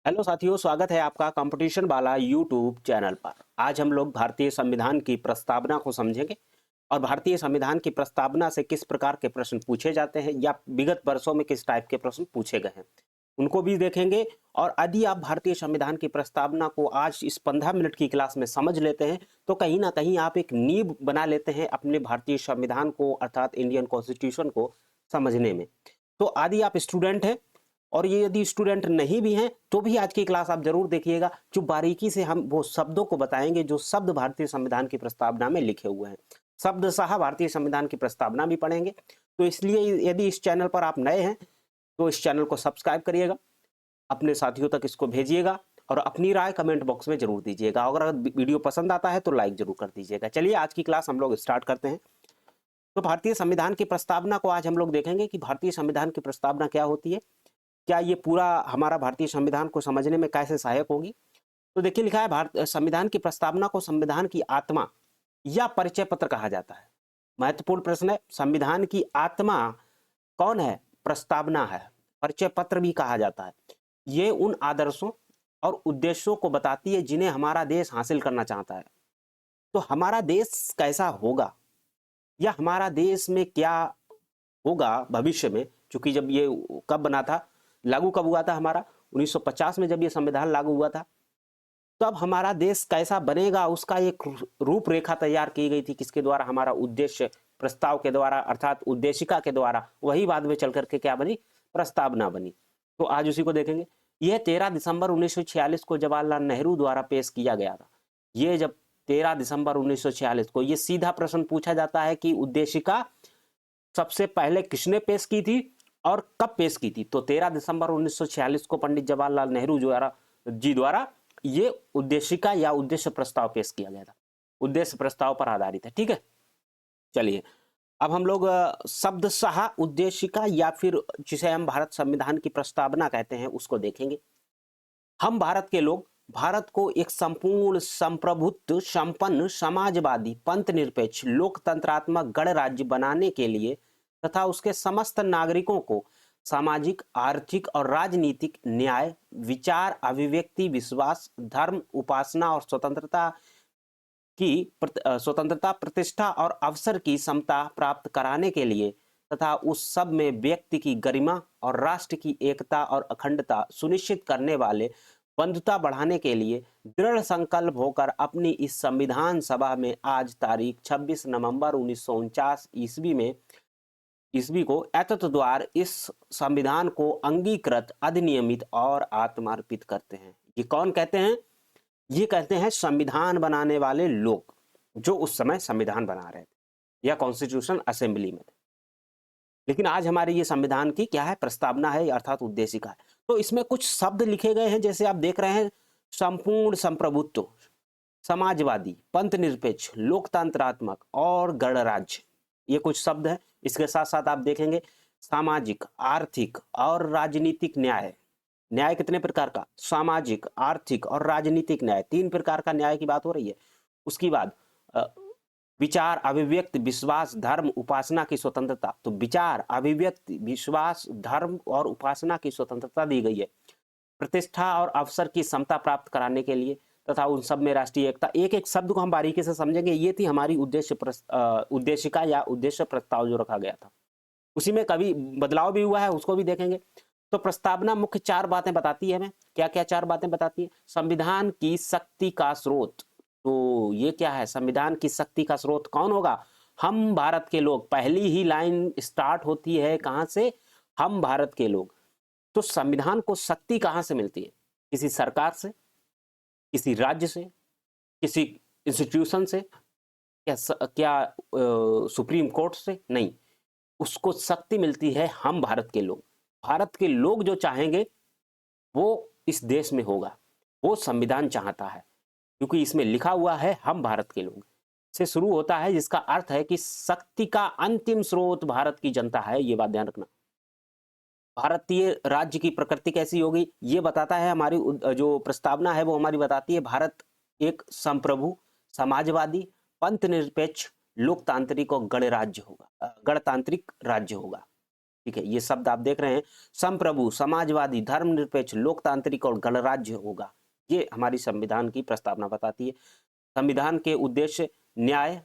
Hello साथियों, स्वागत है आपका कंपटीशन वाला यूट्यूब चैनल पर। आज हम लोग भारतीय संविधान की प्रस्तावना को समझेंगे और भारतीय संविधान की प्रस्तावना से किस प्रकार के प्रश्न पूछे जाते हैं या विगत वर्षों में किस टाइप के प्रश्न पूछे गए हैं उनको भी देखेंगे। और यदि आप भारतीय संविधान की प्रस्तावना को आज इस 15 मिनट की क्लास में समझ लेते हैं तो कहीं ना कहीं आप एक नींव बना लेते हैं अपने भारतीय संविधान को, अर्थात इंडियन कॉन्स्टिट्यूशन को समझने में। तो यदि आप स्टूडेंट हैं और ये यदि स्टूडेंट नहीं भी हैं तो भी आज की क्लास आप जरूर देखिएगा, जो बारीकी से हम वो शब्दों को बताएंगे जो शब्द भारतीय संविधान की प्रस्तावना में लिखे हुए हैं। शब्दशः भारतीय संविधान की प्रस्तावना भी पढ़ेंगे। तो इसलिए यदि इस चैनल पर आप नए हैं तो इस चैनल को सब्सक्राइब करिएगा, अपने साथियों तक इसको भेजिएगा और अपनी राय कमेंट बॉक्स में जरूर दीजिएगा। अगर वीडियो पसंद आता है तो लाइक जरूर कर दीजिएगा। चलिए आज की क्लास हम लोग स्टार्ट करते हैं। तो भारतीय संविधान की प्रस्तावना को आज हम लोग देखेंगे कि भारतीय संविधान की प्रस्तावना क्या होती है, क्या ये पूरा हमारा भारतीय संविधान को समझने में कैसे सहायक होगी। तो देखिए, लिखा है भारत संविधान की प्रस्तावना को संविधान की आत्मा या परिचय पत्र कहा जाता है। महत्वपूर्ण प्रश्न है, संविधान की आत्मा कौन है? प्रस्तावना है। परिचय पत्र भी कहा जाता है। ये उन आदर्शों और उद्देश्यों को बताती है जिन्हें हमारा देश हासिल करना चाहता है। तो हमारा देश कैसा होगा या हमारा देश में क्या होगा भविष्य में, क्योंकि जब ये कब बना था, लागू कब हुआ था हमारा 1950 में जब ये संविधान लागू हुआ था, तब हमारा देश कैसा बनेगा उसका एक रूपरेखा तैयार की गई थी। किसके द्वारा? हमारा उद्देश्य प्रस्ताव के द्वारा, अर्थात उद्देशिका के द्वारा। वही बाद में चल करके क्या बनी? प्रस्तावना बनी। तो आज उसी को देखेंगे। यह 13 दिसंबर 1946 को जवाहरलाल नेहरू द्वारा पेश किया गया था। ये जब 13 दिसंबर 1946 को ये सीधा प्रश्न पूछा जाता है कि उद्देशिका सबसे पहले किसने पेश की थी और कब पेश की थी? तो 13 दिसंबर 1946 को पंडित जवाहरलाल नेहरू द्वारा ये उद्देशिका या उद्देश्य प्रस्ताव पेश किया गया था। उद्देश्य प्रस्ताव पर आधारित है। ठीक है, चलिए अब हम लोग शब्दशः उद्देशिका या फिर जिसे हम भारत संविधान की प्रस्तावना कहते हैं उसको देखेंगे। हम भारत के लोग भारत को एक संपूर्ण संप्रभुत्व संपन्न समाजवादी पंथ निरपेक्ष लोकतंत्रात्मक गणराज्य बनाने के लिए तथा उसके समस्त नागरिकों को सामाजिक, आर्थिक और राजनीतिक न्याय, विचार, अभिव्यक्ति, विश्वास, धर्म, उपासना और स्वतंत्रता, प्रतिष्ठा और अवसर की समता प्राप्त कराने के लिए तथा उस सब में व्यक्ति की गरिमा और राष्ट्र की एकता और अखंडता सुनिश्चित करने वाले बंधुता बढ़ाने के लिए दृढ़ संकल्प होकर अपनी इस संविधान सभा में आज तारीख 26 नवंबर 1949 ईस्वी को एतत् द्वार इस संविधान को अंगीकृत, अधिनियमित और आत्मार्पित करते हैं। ये कौन कहते हैं? ये कहते हैं संविधान बनाने वाले लोग, जो उस समय संविधान बना रहे थे या कॉन्स्टिट्यूशन असेंबली में थे। लेकिन आज हमारी ये संविधान की क्या है? प्रस्तावना है, अर्थात उद्देशिका है। तो इसमें कुछ शब्द लिखे गए हैं, जैसे आप देख रहे हैं, संपूर्ण संप्रभुत्व, समाजवादी, पंथ निरपेक्ष, लोकतंत्रात्मक और गणराज्य, ये कुछ शब्द हैं। इसके साथ साथ आप देखेंगे सामाजिक, आर्थिक और राजनीतिक न्याय। न्याय कितने प्रकार का? सामाजिक, आर्थिक और राजनीतिक न्याय, 3 प्रकार का न्याय की बात हो रही है। उसके बाद विचार, अभिव्यक्ति, विश्वास, धर्म, उपासना की स्वतंत्रता। तो विचार, अभिव्यक्ति, विश्वास, धर्म और उपासना की स्वतंत्रता दी गई है। प्रतिष्ठा और अवसर की समता प्राप्त कराने के लिए तथा उन सब में राष्ट्रीय एकता। एक एक शब्द को हम बारीकी से समझेंगे। ये थी हमारी उद्देशिका या उद्देश्य प्रस्ताव जो रखा गया था। उसी में कभी बदलाव भी हुआ है, उसको भी देखेंगे। तो प्रस्तावना मुख्य 4 बातें बताती है। हमें क्या क्या 4 बातें बताती है? संविधान की शक्ति का स्रोत। तो ये क्या है? संविधान की शक्ति का स्रोत कौन होगा? हम भारत के लोग। पहली ही लाइन स्टार्ट होती है कहां से? हम भारत के लोग। तो संविधान को शक्ति कहां से मिलती है? किसी सरकार से, किसी राज्य से, किसी इंस्टीट्यूशन से, क्या सुप्रीम कोर्ट से? नहीं, उसको शक्ति मिलती है हम भारत के लोग। भारत के लोग जो चाहेंगे वो इस देश में होगा, वो संविधान चाहता है, क्योंकि इसमें लिखा हुआ है हम भारत के लोग से शुरू होता है, जिसका अर्थ है कि शक्ति का अंतिम स्रोत भारत की जनता है। ये बात ध्यान रखना। भारतीय राज्य की प्रकृति कैसी होगी ये बताता है हमारी जो प्रस्तावना है, वो हमारी बताती है भारत एक संप्रभु, समाजवादी, पंथ निरपेक्ष, लोकतांत्रिक और गणराज्य होगा, गणतांत्रिक राज्य होगा। ठीक है, ये शब्द आप देख रहे हैं, संप्रभु, समाजवादी, धर्मनिरपेक्ष, लोकतांत्रिक और गणराज्य होगा। ये हमारी संविधान की प्रस्तावना बताती है। संविधान के उद्देश्य न्याय,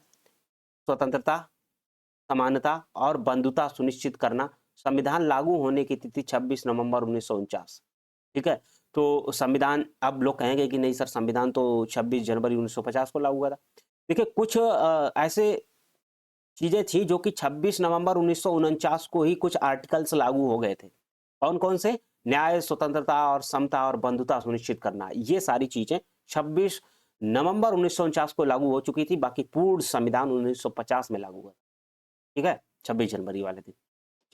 स्वतंत्रता, समानता और बंधुता सुनिश्चित करना। संविधान लागू होने की तिथि 26 नवंबर 1949। ठीक है, तो संविधान, अब लोग कहेंगे कि नहीं सर संविधान तो 26 जनवरी 1950 को लागू हुआ था। देखिए कुछ ऐसे चीजें थी जो कि 26 नवंबर 1949 को ही कुछ आर्टिकल्स लागू हो गए थे। कौन कौन से? न्याय, स्वतंत्रता और समता और बंधुता सुनिश्चित करना। ये सारी चीजें 26 नवंबर 1949 को लागू हो चुकी थी, बाकी पूर्ण संविधान 1950 में लागू हुआ। ठीक है, 26 जनवरी वाले दिन।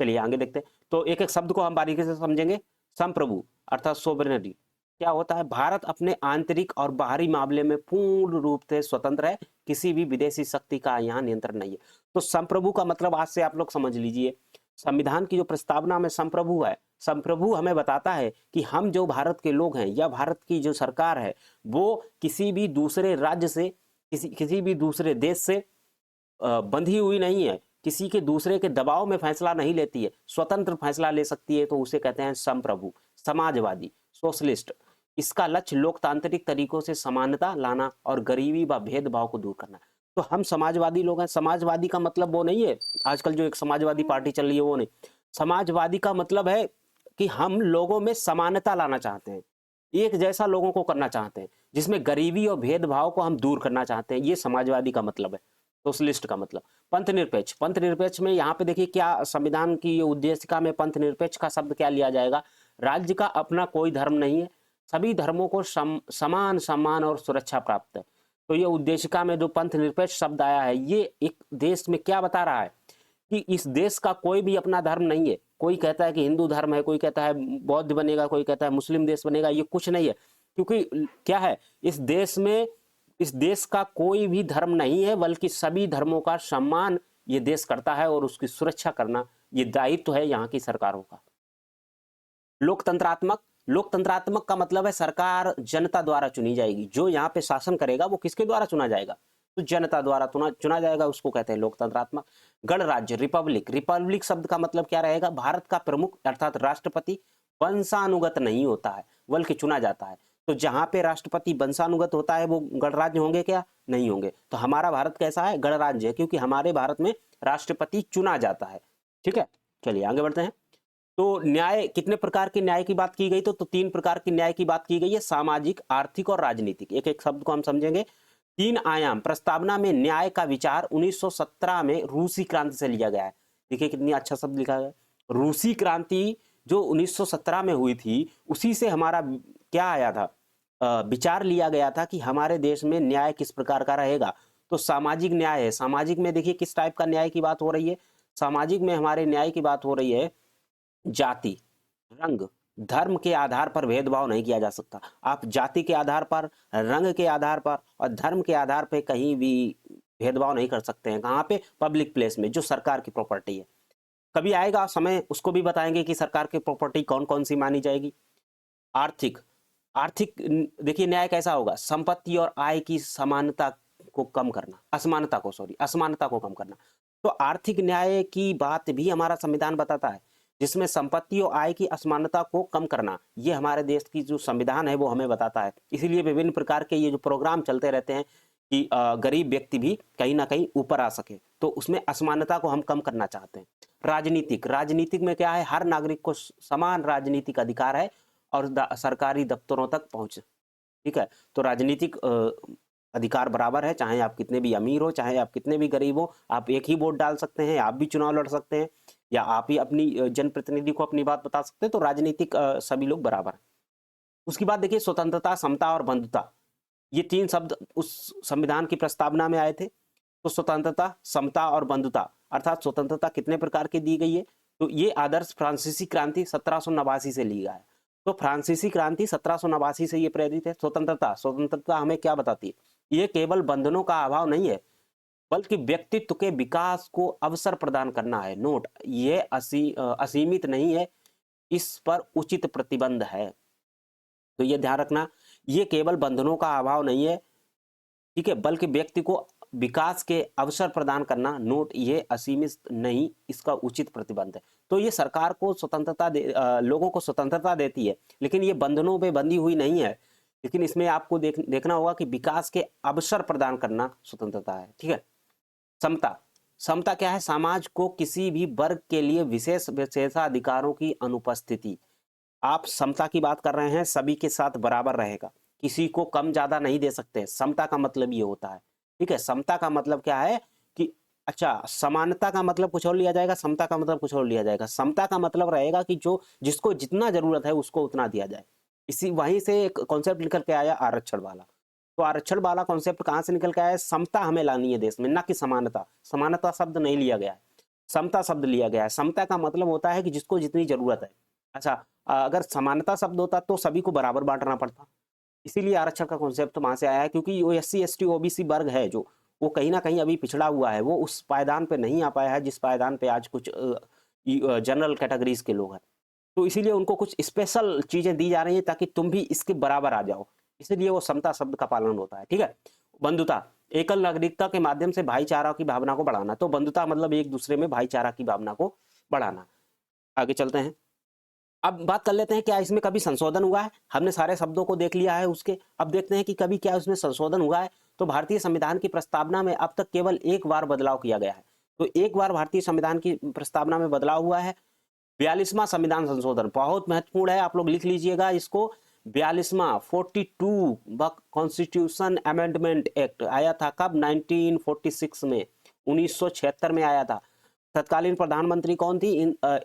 चलिए आगे देखते हैं। तो एक एक शब्द को हम बारीकी से समझेंगे। संप्रभु अर्थात सोवरेनिटी क्या होता है? भारत अपने आंतरिक और बाहरी मामले में पूर्ण रूप से स्वतंत्र है, किसी भी विदेशी शक्ति का यहाँ नियंत्रण नहीं है। तो संप्रभु का मतलब आज से आप लोग समझ लीजिए, संविधान की जो प्रस्तावना में संप्रभु है, संप्रभु हमें बताता है कि हम जो भारत के लोग हैं या भारत की जो सरकार है वो किसी भी दूसरे राज्य से, किसी भी दूसरे देश से बंधी हुई नहीं है, किसी के दूसरे के दबाव में फैसला नहीं लेती है, स्वतंत्र फैसला ले सकती है। तो उसे कहते हैं संप्रभु। समाजवादी, सोशलिस्ट, इसका लक्ष्य लोकतांत्रिक तरीकों से समानता लाना और गरीबी व भेदभाव को दूर करना। तो हम समाजवादी लोग हैं। समाजवादी का मतलब वो नहीं है आजकल जो एक समाजवादी पार्टी चल रही है वो नहीं। समाजवादी का मतलब है कि हम लोगों में समानता लाना चाहते हैं, एक जैसा लोगों को करना चाहते हैं, जिसमें गरीबी और भेदभाव को हम दूर करना चाहते हैं। ये समाजवादी का मतलब है। सोशलिस्ट का मतलब पंथ निरपेक्ष। पंथ निरपेक्ष में यहाँ पे देखिए क्या संविधान की उद्देशिका में पंथ निरपेक्ष का शब्द क्या लिया जाएगा? राज्य का अपना कोई धर्म नहीं है, सभी धर्मों को समान सम्मान और सुरक्षा प्राप्त है। तो ये उद्देशिका में जो पंथ निरपेक्ष शब्द आया है, ये एक देश में क्या बता रहा है कि इस देश का कोई भी अपना धर्म नहीं है। कोई कहता है कि हिंदू धर्म है, कोई कहता है बौद्ध बनेगा, कोई कहता है मुस्लिम देश बनेगा, ये कुछ नहीं है। क्योंकि क्या है, इस देश में, इस देश का कोई भी धर्म नहीं है, बल्कि सभी धर्मों का सम्मान ये देश करता है और उसकी सुरक्षा करना ये दायित्व है यहाँ की सरकारों का। लोकतंत्रात्मक, लोकतंत्रात्मक का मतलब है सरकार जनता द्वारा चुनी जाएगी। जो यहाँ पे शासन करेगा वो किसके द्वारा चुना जाएगा? तो जनता द्वारा चुना जाएगा, उसको कहते हैं लोकतंत्रात्मक। गणराज्य, रिपब्लिक। रिपब्लिक शब्द का मतलब क्या रहेगा? भारत का प्रमुख अर्थात राष्ट्रपति वंशानुगत नहीं होता है बल्कि चुना जाता है। तो जहां पे राष्ट्रपति वंशानुगत होता है वो गणराज्य होंगे क्या? नहीं होंगे। तो हमारा भारत कैसा है? गणराज्य है, क्योंकि हमारे भारत में राष्ट्रपति चुना जाता है। ठीक है, चलिए आगे बढ़ते हैं। तो न्याय, कितने प्रकार के न्याय की बात की गई? तो 3 प्रकार की न्याय की बात की गई है, सामाजिक, आर्थिक और राजनीतिक। एक एक शब्द को हम समझेंगे। 3 आयाम। प्रस्तावना में न्याय का विचार 1917 में रूसी क्रांति से लिया गया है। देखिए कितनी अच्छा शब्द लिखा है, रूसी क्रांति जो 1917 में हुई थी, उसी से हमारा क्या आया था, विचार लिया गया था कि हमारे देश में न्याय किस प्रकार का रहेगा। तो सामाजिक न्याय है। सामाजिक में देखिए किस टाइप का न्याय की बात हो रही है? सामाजिक में हमारे न्याय की बात हो रही है, जाति, रंग, धर्म के आधार पर भेदभाव नहीं किया जा सकता। आप जाति के आधार पर, रंग के आधार पर और धर्म के आधार पर कहीं भी भेदभाव नहीं कर सकते हैं। कहाँ पे? पब्लिक प्लेस में, जो सरकार की प्रॉपर्टी है। कभी आएगा समय उसको भी बताएंगे कि सरकार की प्रॉपर्टी कौन कौन सी मानी जाएगी। आर्थिक, आर्थिक देखिए न्याय कैसा होगा? संपत्ति और आय की समानता को कम करना, असमानता को कम करना। तो आर्थिक न्याय की बात भी हमारा संविधान बताता है, जिसमें संपत्ति और आय की असमानता को कम करना, ये हमारे देश की जो संविधान है वो हमें बताता है। इसीलिए विभिन्न प्रकार के ये जो प्रोग्राम चलते रहते हैं कि गरीब व्यक्ति भी कहीं ना कहीं ऊपर आ सके, तो उसमें असमानता को हम कम करना चाहते हैं। राजनीतिक, राजनीतिक में क्या है? हर नागरिक को समान राजनीतिक अधिकार है और सरकारी दफ्तरों तक पहुंच। ठीक है, तो राजनीतिक अधिकार बराबर है, चाहे आप कितने भी अमीर हो, चाहे आप कितने भी गरीब हो, आप एक ही वोट डाल सकते हैं, आप भी चुनाव लड़ सकते हैं, या आप ही अपनी जनप्रतिनिधि को अपनी बात बता सकते हैं। तो राजनीतिक सभी लोग बराबर हैं। उसके बाद देखिए स्वतंत्रता, समता और बंधुता, ये 3 शब्द उस संविधान की प्रस्तावना में आए थे। तो स्वतंत्रता, समता और बंधुता, अर्थात स्वतंत्रता कितने प्रकार की दी गई है? तो ये आदर्श फ्रांसीसी क्रांति 1789 से ली गया है। तो फ्रांसीसी क्रांति 1789 से ये प्रेरित है। स्वतंत्रता, स्वतंत्रता हमें क्या बताती है? ये केवल बंधनों का अभाव नहीं है, बल्कि व्यक्तित्व के विकास को अवसर प्रदान करना है। नोट, ये असीमित नहीं है, इस पर उचित प्रतिबंध है। तो ये ध्यान रखना, ये केवल बंधनों का अभाव नहीं है, ठीक है, बल्कि व्यक्ति को विकास के अवसर प्रदान करना। नोट, ये असीमित नहीं, इसका उचित प्रतिबंध है। तो ये सरकार को स्वतंत्रता लोगों को स्वतंत्रता देती है, लेकिन ये बंधनों पे बंधी हुई नहीं है। लेकिन इसमें आपको देखना होगा कि विकास के अवसर प्रदान करना स्वतंत्रता है। ठीक है। समता, समता क्या है? समाज को किसी भी वर्ग के लिए विशेष विशेषाधिकारों की अनुपस्थिति। आप समता की बात कर रहे हैं, सभी के साथ बराबर रहेगा, किसी को कम ज्यादा नहीं दे सकते। समता का मतलब ये होता है। ठीक है। समता का मतलब क्या है कि अच्छा, समानता का मतलब कुछ और लिया जाएगा, समता का मतलब कुछ और लिया जाएगा। समता का मतलब रहेगा कि जो जिसको जितना जरूरत है उसको उतना दिया जाए। इसी वहीं से एक कॉन्सेप्ट निकल के आया आरक्षण वाला। तो आरक्षण वाला कॉन्सेप्ट कहाँ से निकल के आया? समता हमें लानी है देश में, ना कि समानता। समानता शब्द नहीं लिया गया है, समता शब्द लिया गया है। समता का मतलब होता है कि जिसको जितनी जरूरत है। अच्छा, अगर समानता शब्द होता तो सभी को बराबर बांटना पड़ता। इसीलिए आरक्षण का कॉन्सेप्ट वहां से आया है, क्योंकि वो एससी एसटी ओबीसी वर्ग है जो वो कहीं ना कहीं अभी पिछड़ा हुआ है, वो उस पायदान पे नहीं आ पाया है जिस पायदान पे आज कुछ जनरल कैटेगरीज के लोग हैं। तो इसीलिए उनको कुछ स्पेशल चीजें दी जा रही है ताकि तुम भी इसके बराबर आ जाओ। इसीलिए वो समता शब्द का पालन होता है। ठीक है। बंधुता, एकल नागरिकता के माध्यम से भाईचारा की भावना को बढ़ाना। तो बंधुता मतलब एक दूसरे में भाईचारा की भावना को बढ़ाना। आगे चलते हैं। अब बात कर लेते हैं क्या इसमें कभी संशोधन हुआ है। हमने सारे शब्दों को देख लिया है उसके, अब देखते हैं कि कभी क्या उसमें संशोधन हुआ है। तो भारतीय संविधान की प्रस्तावना में अब तक केवल एक बार बदलाव किया गया है। तो एक बार भारतीय संविधान की प्रस्तावना में बदलाव हुआ है। 42वां संविधान संशोधन बहुत महत्वपूर्ण है, आप लोग लिख लीजिएगा इसको। 42वां 42 कॉन्स्टिट्यूशन अमेंडमेंट एक्ट आया था कब? 1946 में, 1976 में आया था। तत्कालीन प्रधानमंत्री कौन थी?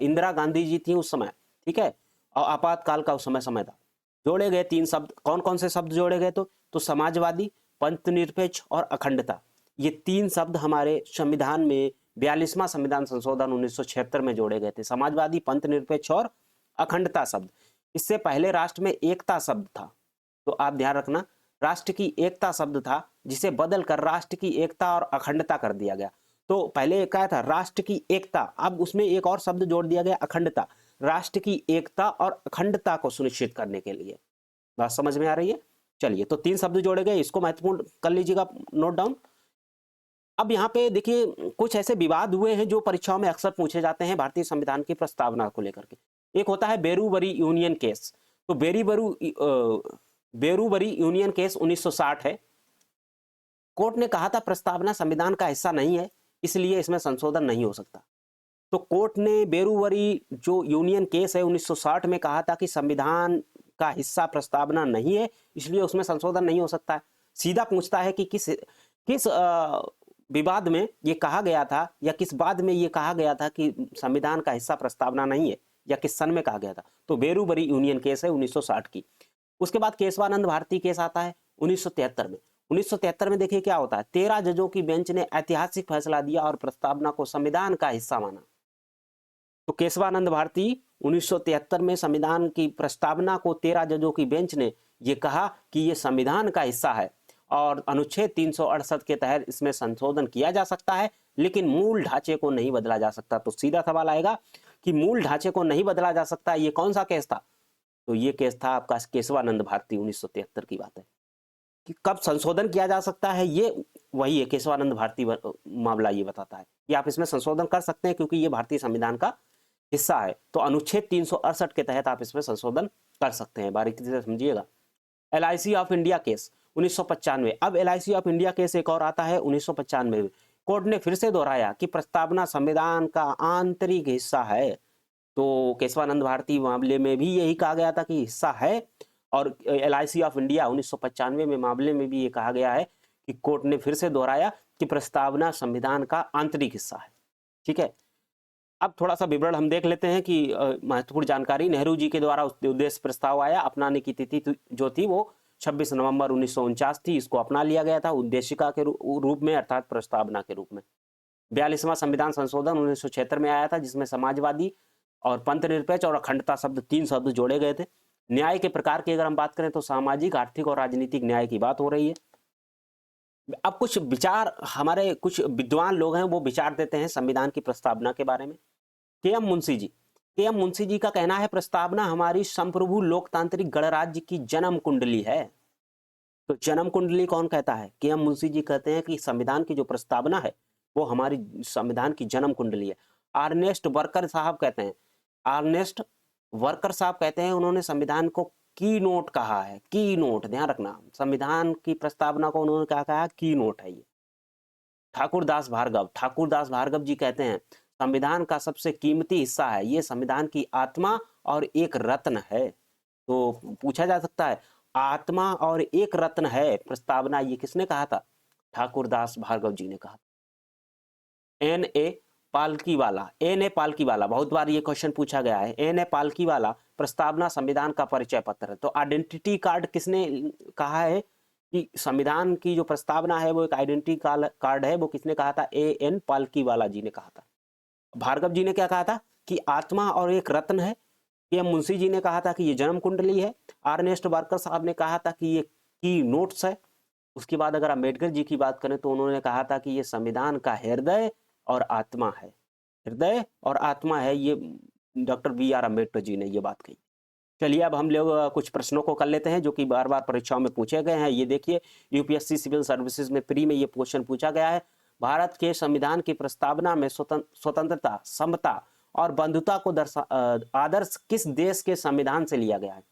इंदिरा गांधी जी थी उस समय। ठीक है। और आपातकाल का उस समय था। जोड़े गए 3 शब्द, कौन कौन से शब्द जोड़े गए? तो समाजवादी, पंथनिरपेक्ष और अखंडता। ये 3 शब्द हमारे संविधान में 42वां संविधान संशोधन 1976 में जोड़े गए थे। समाजवादी, पंथनिरपेक्ष और अखंडता शब्द। इससे पहले राष्ट्र में एकता शब्द था। तो आप ध्यान रखना, राष्ट्र की एकता शब्द था जिसे बदल कर राष्ट्र की एकता और अखंडता कर दिया गया। तो पहले क्या था? राष्ट्र की एकता, अब उसमें एक और शब्द जोड़ दिया गया, अखंडता। राष्ट्र की एकता और अखंडता को सुनिश्चित करने के लिए। बात समझ में आ रही है? चलिए, तो 3 शब्द जोड़े गए, इसको महत्वपूर्ण कर लीजिएगा नोट डाउन। अब यहाँ पे देखिए कुछ ऐसे विवाद हुए हैं जो परीक्षाओं में अक्सर पूछे जाते हैं भारतीय संविधान की प्रस्तावना को लेकर के। एक होता है बेरूबरी यूनियन केस। तो बेरूबरी यूनियन केस 1960 है। कोर्ट ने कहा था प्रस्तावना संविधान का हिस्सा नहीं है, इसलिए इसमें संशोधन नहीं हो सकता। तो कोर्ट ने बेरूबरी जो यूनियन केस है 1960 में कहा था कि संविधान का हिस्सा प्रस्तावना नहीं है, इसलिए उसमें संशोधन नहीं हो सकता है। सीधा पूछता है कि किस विवाद में ये कहा गया था, या किस बाद में ये कहा गया था कि संविधान का हिस्सा प्रस्तावना नहीं है, या किस सन में कहा गया था? तो बेरूबरी यूनियन केस है 1960 की। उसके बाद केशवानंद भारती केस आता है 1973 में। 1973 में देखिए क्या होता है, 13 जजों की बेंच ने ऐतिहासिक फैसला दिया और प्रस्तावना को संविधान का हिस्सा माना। तो केशवानंद भारती 1973 में संविधान की प्रस्तावना को 13 जजों की बेंच ने यह कहा कि यह संविधान का हिस्सा है और अनुच्छेद 368 के तहत इसमें संशोधन किया जा सकता है, लेकिन मूल ढांचे को नहीं बदला जा सकता। तो सीधा सवाल आएगा कि मूल ढांचे को नहीं बदला जा सकता, ये कौन सा केस था? तो ये केस था आपका केशवानंद भारती, 1973 की बात है। कि कब संशोधन किया जा सकता है, ये वही है केशवानंद भारती मामला ये बताता है कि आप इसमें संशोधन कर सकते हैं क्योंकि ये भारतीय संविधान का हिस्सा है। तो अनुच्छेद 368 के तहत आप इसमें संशोधन कर सकते हैं। बारीकी से समझिएगा। LIC of India case 1995। अब LIC ऑफ इंडिया केस एक और आता है 1995 में। कोर्ट ने फिर से दोहराया कि प्रस्तावना संविधान का आंतरिक हिस्सा है। तो केशवानंद भारती मामले में भी यही कहा गया था कि हिस्सा है, और LIC ऑफ इंडिया 1995 में मामले में भी ये कहा गया है कि कोर्ट ने फिर से दोहराया कि प्रस्तावना संविधान का आंतरिक हिस्सा है। ठीक है। अब थोड़ा सा विवरण हम देख लेते हैं कि महत्वपूर्ण जानकारी। नेहरू जी के द्वारा उद्देश्य प्रस्ताव आया, अपनाने की तिथि जो थी वो 26 नवंबर 1949 थी। इसको अपना लिया गया था उद्देशिका के रूप में, अर्थात प्रस्तावना के रूप में। 42वां संविधान संशोधन 1976 में आया था, जिसमें समाजवादी और पंथनिरपेक्ष और अखंडता शब्द 3 शब्द जोड़े गए थे। न्याय के प्रकार की अगर हम बात करें तो सामाजिक, आर्थिक और राजनीतिक न्याय की बात हो रही है। अब कुछ विचार हमारे कुछ विद्वान लोग हैं वो विचार देते हैं संविधान की प्रस्तावना के बारे में। KM मुंशी जी का कहना है प्रस्तावना हमारी संप्रभु लोकतांत्रिक गणराज्य की जन्म कुंडली है। तो जन्म कुंडली कौन कहता है? KM मुंशी जी कहते हैं कि संविधान की जो प्रस्तावना है वो हमारी संविधान की जन्म कुंडली है। अर्नेस्ट वर्कर साहब कहते हैं, अर्नेस्ट वर्कर साहब कहते हैं, उन्होंने संविधान को की नोट कहा है। की नोट, ध्यान रखना, संविधान की प्रस्तावना को उन्होंने क्या कहा? की नोट है ये। ठाकुरदास भार्गव जी कहते हैं संविधान का सबसे कीमती हिस्सा है, ये संविधान की आत्मा और एक रत्न है। तो पूछा जा सकता है आत्मा और एक रत्न है प्रस्तावना, ये किसने कहा था? ठाकुरदास भार्गव जी ने कहा। एन ए पालकीवाला, बहुत बार ये क्वेश्चन पूछा गया है। एन ए पालकीवाला प्रस्तावना संविधान का परिचय पत्र है। तो आइडेंटिटी कार्ड किसने कहा है कि संविधान की जो प्रस्तावना है वो एक आइडेंटिटी कार्ड है, वो किसने कहा था? ए एन पालकीवाला जी ने कहा था। भार्गव जी ने क्या कहा था? कि आत्मा और एक रत्न है। एम मुंशी जी ने कहा था कि ये जन्म कुंडली है। अर्नेस्ट वर्कर साहब ने कहा था कि ये की नोट्स है। उसके बाद अगर अम्बेडकर जी की बात करें तो उन्होंने कहा था कि ये संविधान का हृदय और आत्मा है, हृदय और आत्मा है, ये doctor B are Ambedkar ji ने ये बात कही। चलिए अब हम लोग कुछ प्रश्नों को कर लेते हैं जो कि बार बार परीक्षाओं में पूछे गए हैं। ये देखिए यूपीएससी सिविल सर्विसेज में प्री में ये क्वेश्चन पूछा गया है। भारत के संविधान की प्रस्तावना में स्वतंत्रता, समता और बंधुता को आदर्श किस देश के संविधान से लिया गया है?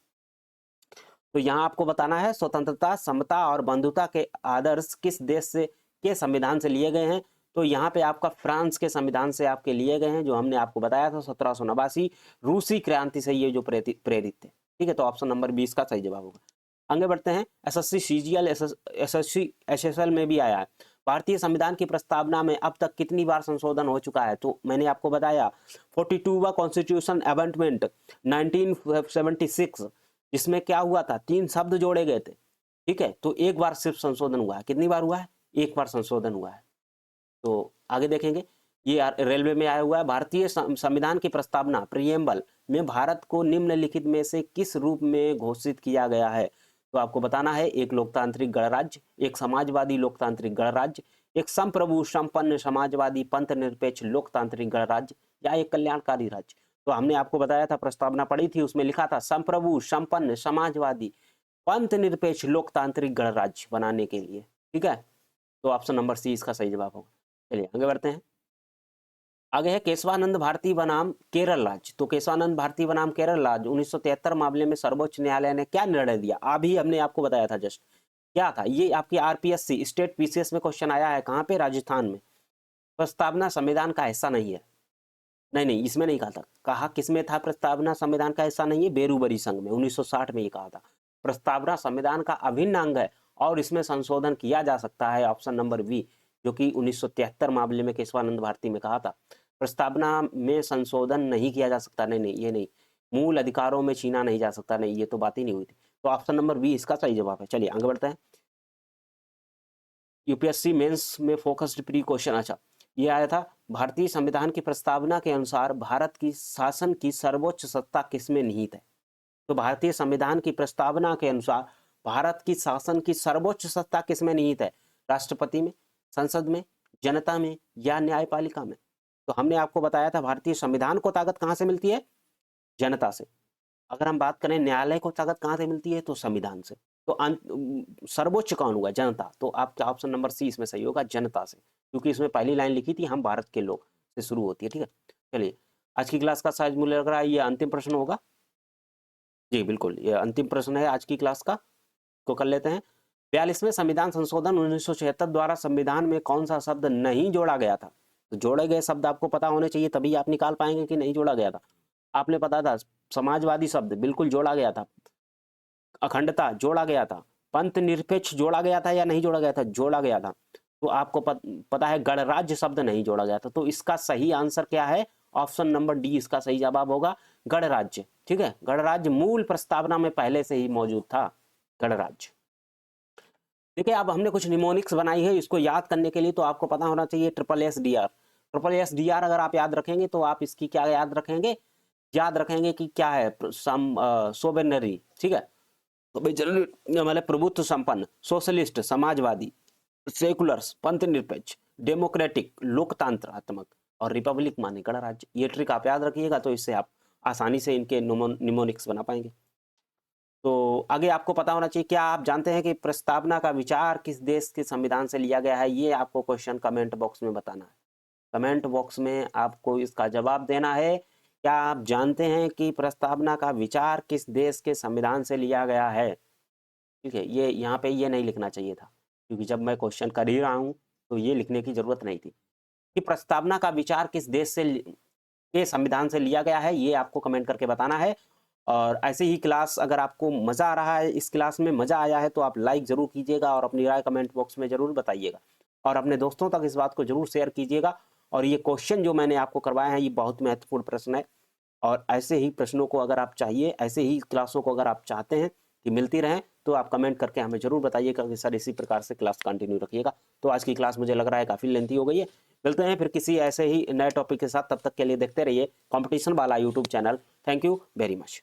तो यहाँ आपको बताना है स्वतंत्रता, समता और बंधुता के आदर्श किस देश से के संविधान से लिए गए हैं। तो यहाँ पे आपका फ्रांस के संविधान से आपके लिए गए हैं, जो हमने आपको बताया था 1789 रूसी क्रांति से ये जो प्रेरित थे। ठीक है, तो ऑप्शन नंबर 20 का सही जवाब होगा। आगे बढ़ते हैं। एसएससी सीजीएल एसएससी एसएसएल में भी आया है। भारतीय संविधान की प्रस्तावना में अब तक कितनी बार संशोधन हो चुका है? तो मैंने आपको बताया 42वां कॉन्स्टिट्यूशन अमेंडमेंट 1976, जिसमें क्या हुआ था? 3 शब्द जोड़े गए थे। ठीक है, तो एक बार सिर्फ संशोधन हुआ है। कितनी बार हुआ है? एक बार संशोधन हुआ है। तो आगे देखेंगे, ये रेलवे में आया हुआ है। भारतीय संविधान की प्रस्तावना प्रियम्बल में भारत को निम्नलिखित में से किस रूप में घोषित किया गया है? तो आपको बताना है एक लोकतांत्रिक गणराज्य, एक समाजवादी लोकतांत्रिक गणराज्य, एक संप्रभु संपन्न समाजवादी पंथ निरपेक्ष लोकतांत्रिक गणराज्य या एक कल्याणकारी राज्य। तो हमने आपको बताया था, प्रस्तावना पढ़ी थी, उसमें लिखा था संप्रभु संपन्न समाजवादी पंथ निरपेक्ष लोकतांत्रिक गणराज्य बनाने के लिए। ठीक है, तो ऑप्शन नंबर सी इसका सही जवाब होगा। चलिए आगे बढ़ते हैं। आगे है केशवानंद भारती बनाम केरल राज्य। तो केशवानंद भारती बनाम केरल राज्य 1973 मामले में सर्वोच्च न्यायालय ने क्या निर्णय दिया? अभी हमने आपको बताया था जस्ट, क्या था ये? आपकी आरपीएससी स्टेट पीसीएस में क्वेश्चन आया है। कहाँ पे? राजस्थान में। प्रस्तावना संविधान का हिस्सा नहीं है। नहीं, इसमें नहीं कहा था। कहा किसमें था प्रस्तावना संविधान का हिस्सा नहीं है? बेरूबरी संघ में 1960 में ये कहा था। प्रस्तावना संविधान का अभिन्न अंग है और इसमें संशोधन किया जा सकता है। ऑप्शन नंबर बी, जो कि 1973 मामले में केशवानंद भारती में कहा था। प्रस्तावना में संशोधन नहीं किया जा सकता। नहीं, ये नहीं। मूल अधिकारों में छीना नहीं जा सकता। नहीं, ये तो बात ही नहीं हुई थी। तो ऑप्शन नंबर बी इसका सही जवाब है। चलिए आगे बढ़ते हैं। यूपीएससी मेंस में फोकस्ड प्री क्वेश्चन, अच्छा ये आया था। भारतीय संविधान की प्रस्तावना के अनुसार भारत की शासन की सर्वोच्च सत्ता किसमें निहित है? तो भारतीय संविधान की प्रस्तावना के अनुसार भारत की शासन की सर्वोच्च सत्ता किसमें निहित है? राष्ट्रपति में, संसद में, जनता में या न्यायपालिका में? तो हमने आपको बताया था भारतीय संविधान को ताकत कहां से मिलती है? जनता से। अगर हम बात करें न्यायालय को ताकत कहां से मिलती है? तो संविधान से। तो सर्वोच्च कौन हुआ? जनता। तो आपका ऑप्शन नंबर सी इसमें सही होगा, जनता से, क्योंकि इसमें पहली लाइन लिखी थी हम भारत के लोग से शुरू होती है। ठीक है, चलिए आज की क्लास का शायद मुझे लग रहा है ये अंतिम प्रश्न होगा। जी बिल्कुल, ये अंतिम प्रश्न है आज की क्लास का, को कर लेते हैं। 42वें संविधान संशोधन 1976 द्वारा संविधान में कौन सा शब्द नहीं जोड़ा गया था? तो जोड़े गए शब्द आपको पता होने चाहिए, तभी आप निकाल पाएंगे कि नहीं जोड़ा गया था। आपने पता था समाजवादी शब्द बिल्कुल जोड़ा गया था, अखंडता जोड़ा गया था, पंथ निरपेक्ष जोड़ा गया था या नहीं जोड़ा गया था? जोड़ा गया था। तो आपको पता है गणराज्य शब्द नहीं जोड़ा गया था। तो इसका सही आंसर क्या है? ऑप्शन नंबर डी इसका सही जवाब होगा, गणराज्य। ठीक है, गणराज्य मूल प्रस्तावना में पहले से ही मौजूद था, गणराज्य। देखिए अब हमने कुछ निमोनिक्स बनाई है, इसको याद करने के लिए तो आपको पता होना चाहिए ट्रिपल एस डी आर। अगर आप याद रखेंगे तो आप इसकी क्या याद रखेंगे? याद रखेंगे कि क्या है? सोवेनरी। ठीक है, तो भाई जनरल मतलब प्रभुत्व संपन्न, सोशलिस्ट समाजवादी, सेकुलर्स पंथ निरपेक्ष, डेमोक्रेटिक लोकतांत्रात्मक और रिपब्लिक माने गणराज्य। ये ट्रिक आप याद रखिएगा, तो इससे आप आसानी से इनके निमोनिक्स बना पाएंगे। तो आगे आपको पता होना चाहिए, क्या आप जानते हैं कि प्रस्तावना का विचार किस देश के संविधान से लिया गया है? ये आपको क्वेश्चन कमेंट बॉक्स में बताना है। कमेंट बॉक्स में आपको इसका जवाब देना है। क्या आप जानते हैं कि प्रस्तावना का विचार किस देश के संविधान से लिया गया है? ठीक है, ये यहाँ पे ये नहीं लिखना चाहिए था, क्योंकि जब मैं क्वेश्चन कर ही रहा हूँ तो ये लिखने की जरूरत नहीं थी कि प्रस्तावना का विचार किस देश से के संविधान से लिया गया है। ये आपको कमेंट करके बताना है। और ऐसे ही क्लास, अगर आपको मज़ा आ रहा है, इस क्लास में मज़ा आया है, तो आप लाइक ज़रूर कीजिएगा और अपनी राय कमेंट बॉक्स में ज़रूर बताइएगा और अपने दोस्तों तक इस बात को ज़रूर शेयर कीजिएगा। और ये क्वेश्चन जो मैंने आपको करवाए हैं, ये बहुत महत्वपूर्ण प्रश्न है और ऐसे ही प्रश्नों को अगर आप चाहिए, ऐसे ही क्लासों को अगर आप चाहते हैं कि मिलती रहें, तो आप कमेंट करके हमें ज़रूर बताइएगा कि सर इसी प्रकार से क्लास कंटिन्यू रखिएगा। तो आज की क्लास मुझे लग रहा है काफ़ी लेंथी हो गई है। मिलते हैं फिर किसी ऐसे ही नए टॉपिक के साथ, तब तक के लिए देखते रहिए कंपटीशन वाला YouTube channel. Thank you very much.